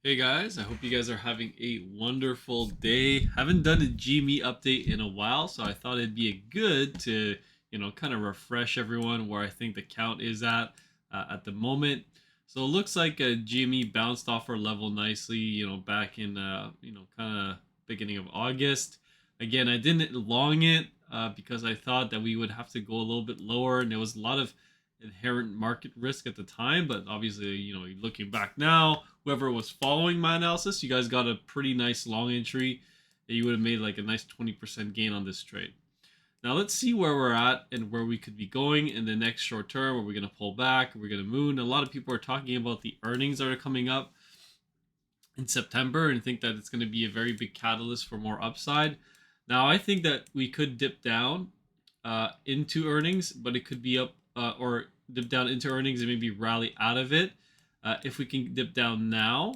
Hey guys, I hope you guys are having a wonderful day. Haven't done a GME update in a while, so I thought it'd be a good to, kind of refresh everyone where I think the count is at the moment. So it looks like a GME bounced off our level nicely, back in, kind of beginning of August. Again, I didn't long it because I thought that we would have to go a little bit lower, and there was a lot of inherent market risk at the time. But obviously, looking back now, whoever was following my analysis, you guys got a pretty nice long entry. And you would have made like a nice 20% gain on this trade. Now let's see where we're at and where we could be going in the next short term. Are we going to pull back? Are we going to moon? A lot of people are talking about the earnings that are coming up in September and think that it's going to be a very big catalyst for more upside. Now I think that we could dip down into earnings, but it could be up or dip down into earnings and maybe rally out of it if we can dip down now.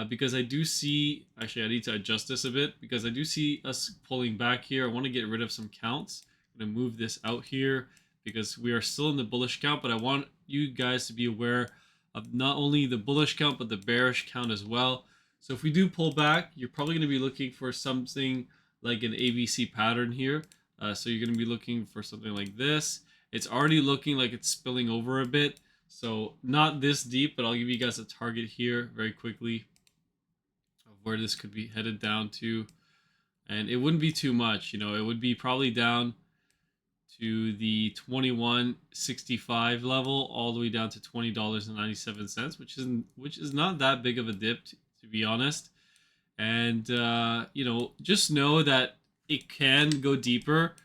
Because I do see, actually, I need to adjust this a bit because I do see us pulling back here. I want to get rid of some counts. I'm going to move this out here because we are still in the bullish count, but I want you guys to be aware of not only the bullish count, but the bearish count as well. So if we do pull back, you're probably going to be looking for something like an ABC pattern here. So you're going to be looking for something like this. It's already looking like it's spilling over a bit. So not this deep, but I'll give you guys a target here very quickly of where this could be headed down to. And it wouldn't be too much, it would be probably down to the 21.65 level all the way down to $20.97, which is not that big of a dip to be honest. And just know that it can go deeper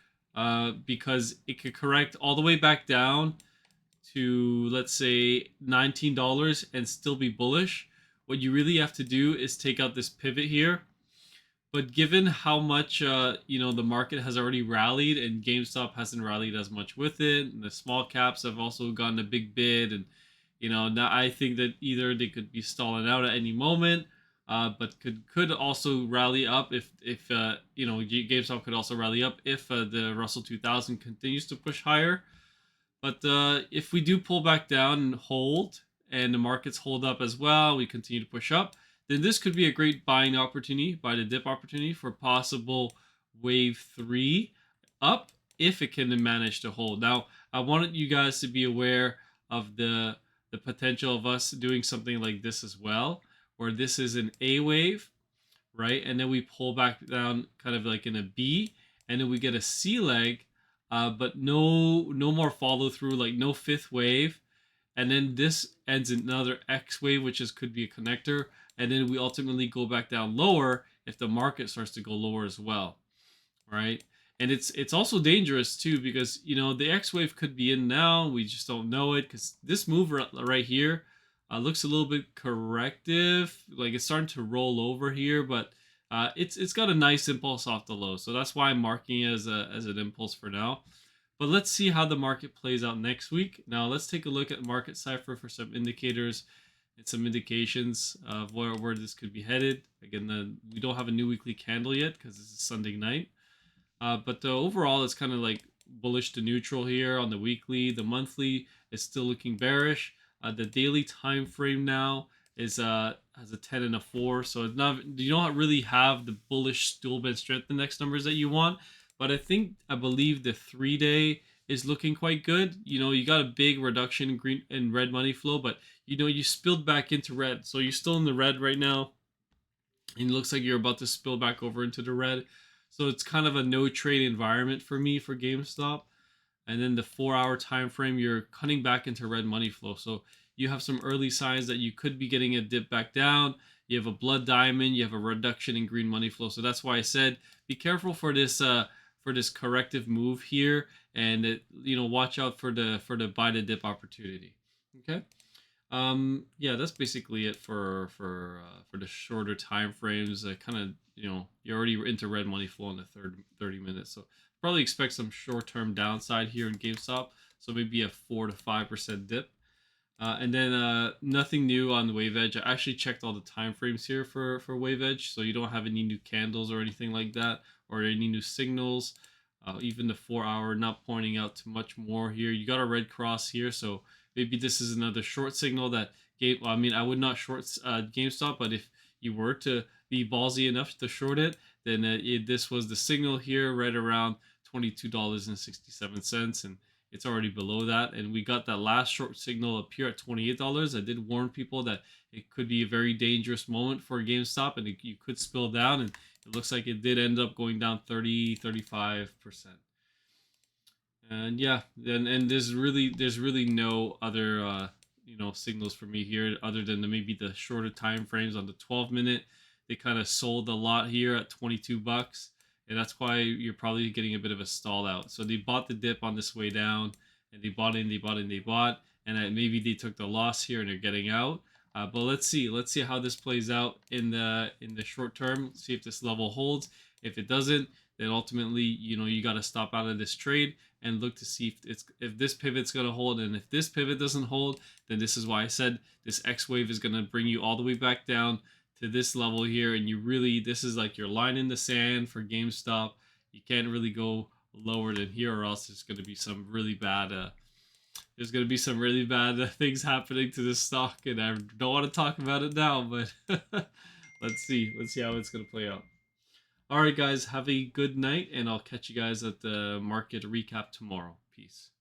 because it could correct all the way back down to, let's say, $19 and still be bullish. What you really have to do is take out this pivot here. But given how much the market has already rallied and GameStop hasn't rallied as much with it, and the small caps have also gotten a big bid, and now I think that either they could be stalling out at any moment, but could also rally up if GameStop could also rally up if the Russell 2000 continues to push higher. But if we do pull back down and hold, and the markets hold up as well, we continue to push up, then this could be a great buying opportunity, buy the dip opportunity for possible wave three up if it can manage to hold. Now, I wanted you guys to be aware of the potential of us doing something like this as well, where this is an A wave, right? And then we pull back down kind of like in a B, and then we get a C leg, but no more follow through, like no fifth wave. And then this ends in another X wave, which is could be a connector, and then we ultimately go back down lower if the market starts to go lower as well, right? And it's also dangerous too because the X wave could be in now, we just don't know it because this move right here looks a little bit corrective, like it's starting to roll over here, but it's got a nice impulse off the low, so that's why I'm marking it as an impulse for now. But let's see how the market plays out next week. Now let's take a look at Market Cipher for some indicators and some indications of where this could be headed. Again, we don't have a new weekly candle yet because this is Sunday night. But overall, it's kind of like bullish to neutral here on the weekly. The monthly is still looking bearish. The daily time frame now is has a 10 and a 4, so it's not, you don't really have the bullish stool band strength index numbers that you want. But I believe the 3 day is looking quite good. You got a big reduction in green and red money flow, but you spilled back into red, so you're still in the red right now, and it looks like you're about to spill back over into the red. So it's kind of a no trade environment for me for GameStop. And then the 4 hour time frame, you're cutting back into red money flow. So you have some early signs that you could be getting a dip back down. You have a blood diamond. You have a reduction in green money flow. So that's why I said be careful for this corrective move here, and watch out for the buy the dip opportunity. Okay. Yeah, that's basically it for the shorter time frames. Kind of, you're already into red money flow in the third 30 minutes, so probably expect some short-term downside here in GameStop. So maybe a 4 to 5% dip, and then nothing new on the wave edge. I actually checked all the time frames here for wave edge, so you don't have any new candles or anything like that, or any new signals. Even the 4 hour not pointing out too much more here. You got a red cross here, so maybe this is another short signal that I mean, I would not short GameStop, but you were to be ballsy enough to short it, then this was the signal here right around $22.67, and it's already below that. And we got that last short signal up here at $28. I did warn people that it could be a very dangerous moment for GameStop, and you could spill down. And it looks like it did end up going down 35%. And yeah, and there's really no other signals for me here other than maybe the shorter time frames on the 12 minute. They kind of sold a lot here at $22, and that's why you're probably getting a bit of a stall out. So they bought the dip on this way down, and they bought in, they bought in, they bought, and maybe they took the loss here and they're getting out. But let's see how this plays out in the short term. See if this level holds. If it doesn't, then ultimately you got to stop out of this trade and look to see if this pivot's going to hold. And if this pivot doesn't hold, then this is why I said this X wave is going to bring you all the way back down to this level here. And this is like your line in the sand for GameStop. You can't really go lower than here, or else there's going to be some really bad things happening to this stock. And I don't want to talk about it now, but let's see how it's going to play out. All right, guys, have a good night, and I'll catch you guys at the market recap tomorrow. Peace.